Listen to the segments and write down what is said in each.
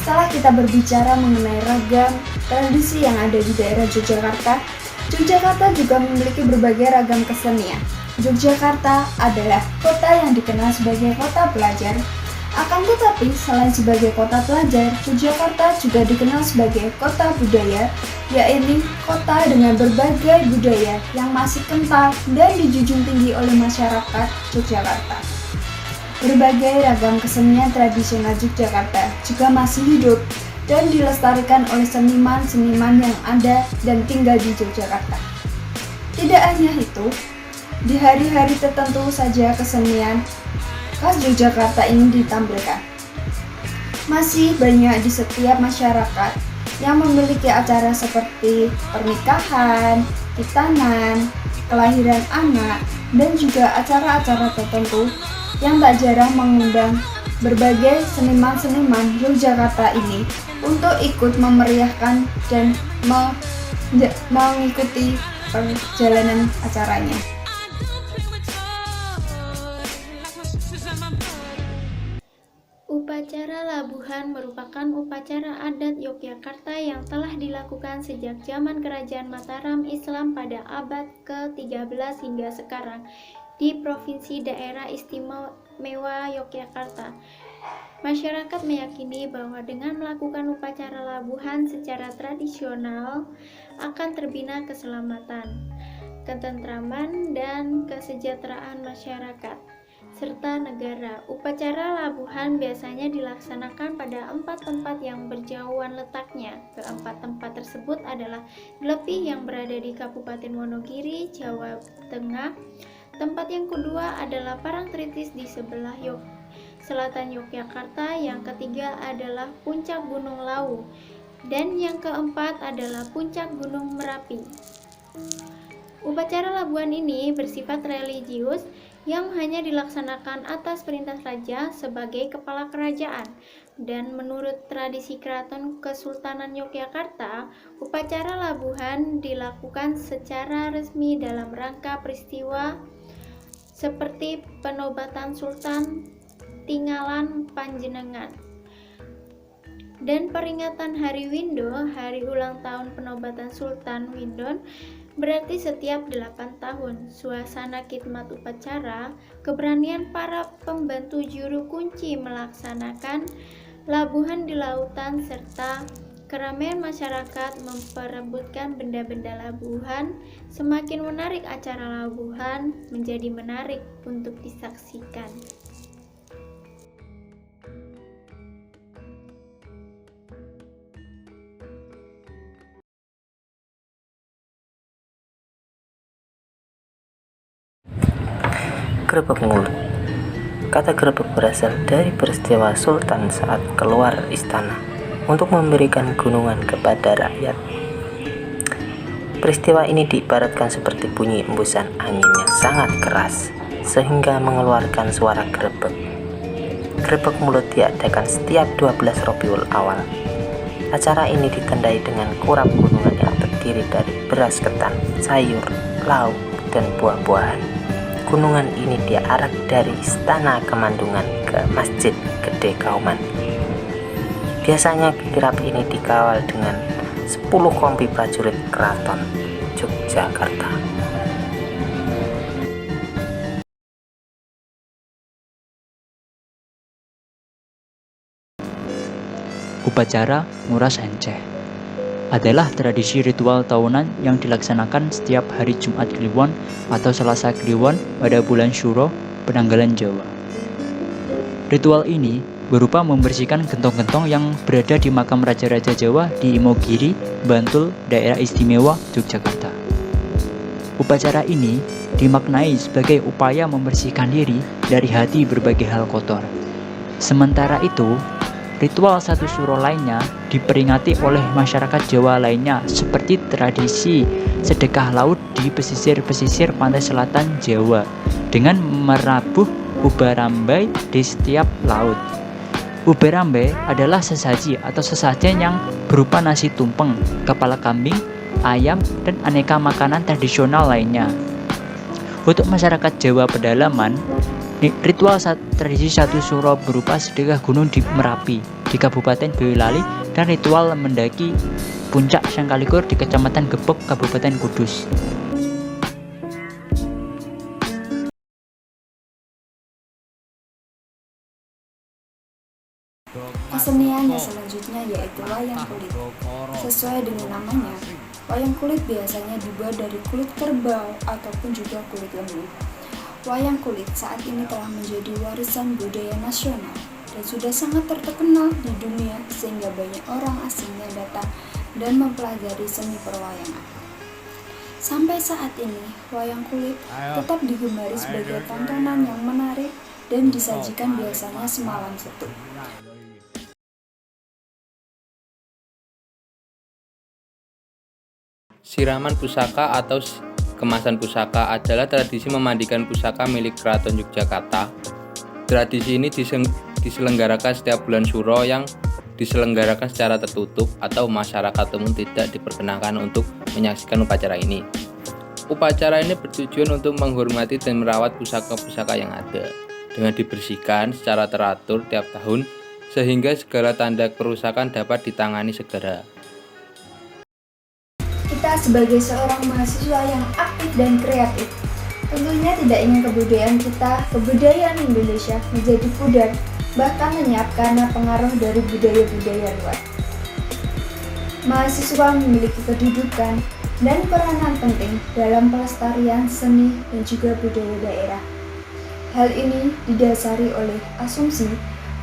Setelah kita berbicara mengenai ragam tradisi yang ada di daerah Yogyakarta, Yogyakarta juga memiliki berbagai ragam kesenian. Yogyakarta adalah kota yang dikenal sebagai kota pelajar. Akan tetapi, selain sebagai kota pelajar, Yogyakarta juga dikenal sebagai kota budaya, yaitu kota dengan berbagai budaya yang masih kental dan dijunjung tinggi oleh masyarakat Yogyakarta. Berbagai ragam kesenian tradisional Yogyakarta juga masih hidup dan dilestarikan oleh seniman-seniman yang ada dan tinggal di Yogyakarta. Tidak hanya itu, di hari-hari tertentu saja kesenian khas Yogyakarta ini ditampilkan. Masih banyak di setiap masyarakat yang memiliki acara seperti pernikahan, khitanan, kelahiran anak, dan juga acara-acara tertentu yang tak jarang mengundang berbagai seniman-seniman Yogyakarta ini untuk ikut memeriahkan dan mengikuti perjalanan acaranya. Upacara labuhan merupakan upacara adat Yogyakarta yang telah dilakukan sejak zaman Kerajaan Mataram Islam pada abad ke-13 hingga sekarang di Provinsi Daerah Istimewa Yogyakarta. Masyarakat meyakini bahwa dengan melakukan upacara labuhan secara tradisional akan terbina keselamatan, ketentraman, dan kesejahteraan masyarakat serta negara. Upacara labuhan biasanya dilaksanakan pada 4 tempat yang berjauhan letaknya. Keempat tempat tersebut adalah Glepi yang berada di Kabupaten Wonogiri, Jawa Tengah. Tempat yang kedua adalah Parangtritis di sebelah selatan Yogyakarta. Yang ketiga adalah Puncak Gunung Lawu. Dan yang keempat adalah Puncak Gunung Merapi. Upacara labuhan ini bersifat religius yang hanya dilaksanakan atas perintah raja sebagai kepala kerajaan. Dan menurut tradisi Keraton Kesultanan Yogyakarta, upacara labuhan dilakukan secara resmi dalam rangka peristiwa seperti penobatan Sultan Tinggalan Panjenengan dan peringatan Hari Windo, hari ulang tahun penobatan Sultan Windon, berarti setiap 8 tahun. Suasana khidmat upacara, keberanian para pembantu juru kunci melaksanakan labuhan di lautan, serta keramaian masyarakat memperebutkan benda-benda labuhan semakin menarik acara labuhan menjadi menarik untuk disaksikan. Grebek mulut. Kata grebek berasal dari peristiwa Sultan saat keluar istana untuk memberikan gunungan kepada rakyat. Peristiwa ini diibaratkan seperti bunyi embusan angin yang sangat keras sehingga mengeluarkan suara grebek. Grebek mulut diadakan setiap 12 Rabiul Awal. Acara ini ditandai dengan kurap gunungan yang terdiri dari beras ketan, sayur, lauk, dan buah-buahan. Gunungan ini diarak dari Istana Kemandungan ke Masjid Gede Kauman. Biasanya kirap ini dikawal dengan 10 kompi prajurit Keraton Yogyakarta. Upacara nguras enceh adalah tradisi ritual tahunan yang dilaksanakan setiap hari Jumat Kliwon atau Selasa Kliwon pada bulan Syuro, Penanggalan Jawa. Ritual ini berupa membersihkan gentong-gentong yang berada di makam raja-raja Jawa di Imogiri, Bantul, daerah istimewa Yogyakarta. Upacara ini dimaknai sebagai upaya membersihkan diri dari hati berbagai hal kotor. Sementara itu, ritual satu suro lainnya diperingati oleh masyarakat Jawa lainnya seperti tradisi sedekah laut di pesisir-pesisir pantai selatan Jawa dengan merabuh ubarambai di setiap laut. Ubarambai adalah sesaji atau sesajen yang berupa nasi tumpeng, kepala kambing, ayam, dan aneka makanan tradisional lainnya. Untuk masyarakat Jawa pedalaman, ritual tradisi satu suro berupa sedekah gunung di Merapi di Kabupaten Boyolali dan ritual mendaki Puncak Sangkalikur di Kecamatan Gebek, Kabupaten Kudus. Kesenian yang selanjutnya yaitu wayang kulit. Sesuai dengan namanya, wayang kulit biasanya dibuat dari kulit kerbau ataupun juga kulit lembu. Wayang kulit saat ini telah menjadi warisan budaya nasional dan sudah sangat terkenal di dunia sehingga banyak orang asing yang datang dan mempelajari seni perwayangan. Sampai saat ini, wayang kulit tetap digemari sebagai tontonan yang menarik dan disajikan biasanya semalam setu. Siraman pusaka atau kemasan pusaka adalah tradisi memandikan pusaka milik Keraton Yogyakarta. Tradisi ini diselenggarakan setiap bulan Suro yang diselenggarakan secara tertutup atau masyarakat umum tidak diperkenankan untuk menyaksikan upacara ini. Upacara ini bertujuan untuk menghormati dan merawat pusaka-pusaka yang ada dengan dibersihkan secara teratur tiap tahun sehingga segala tanda kerusakan dapat ditangani segera. Kita sebagai seorang mahasiswa yang aktif dan kreatif, tentunya tidak ingin kebudayaan Indonesia menjadi pudar, bahkan lenyap karena pengaruh dari budaya-budaya luar. Mahasiswa memiliki kedudukan dan peranan penting dalam pelestarian seni dan juga budaya daerah. Hal ini didasari oleh asumsi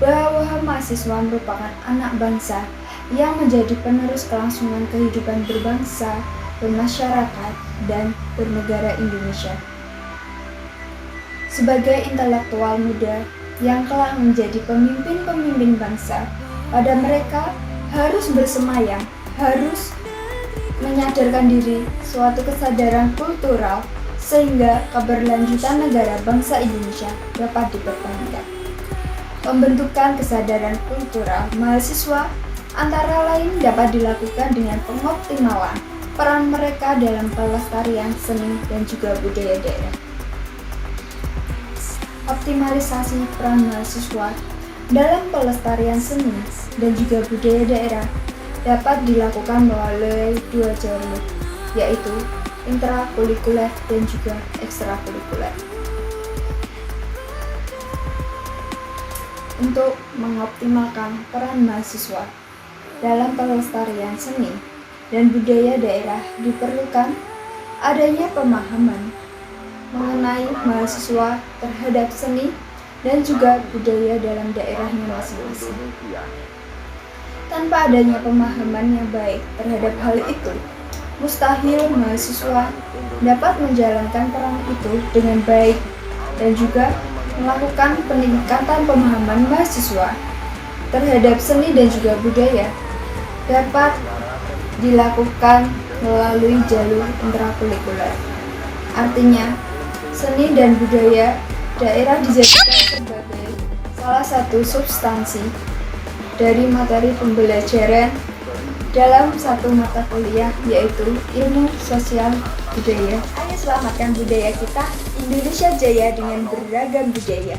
bahwa mahasiswa merupakan anak bangsa yang menjadi penerus kelangsungan kehidupan berbangsa, bermasyarakat, dan bernegara Indonesia. Sebagai intelektual muda yang kelak menjadi pemimpin-pemimpin bangsa, pada mereka harus bersemayam, harus menyadarkan diri suatu kesadaran kultural sehingga keberlanjutan negara bangsa Indonesia dapat dipertahankan. Pembentukan kesadaran kultural mahasiswa antara lain dapat dilakukan dengan pengoptimalan peran mereka dalam pelestarian seni dan juga budaya daerah. Optimalisasi peran mahasiswa dalam pelestarian seni dan juga budaya daerah dapat dilakukan melalui dua jalur, yaitu intrakurikuler dan juga ekstrakurikuler. Untuk mengoptimalkan peran mahasiswa dalam pelestarian seni dan budaya daerah diperlukan adanya pemahaman mengenai mahasiswa terhadap seni dan juga budaya dalam daerahnya masing-masing. Tanpa adanya pemahaman yang baik terhadap hal itu, mustahil mahasiswa dapat menjalankan peran itu dengan baik dan juga melakukan peningkatan pemahaman mahasiswa terhadap seni dan juga budaya dapat dilakukan melalui jalur intrakurikuler. Artinya, seni dan budaya daerah dijadikan sebagai salah satu substansi dari materi pembelajaran dalam satu mata kuliah, yaitu ilmu sosial budaya. Ayo selamatkan budaya kita, Indonesia Jaya dengan beragam budaya.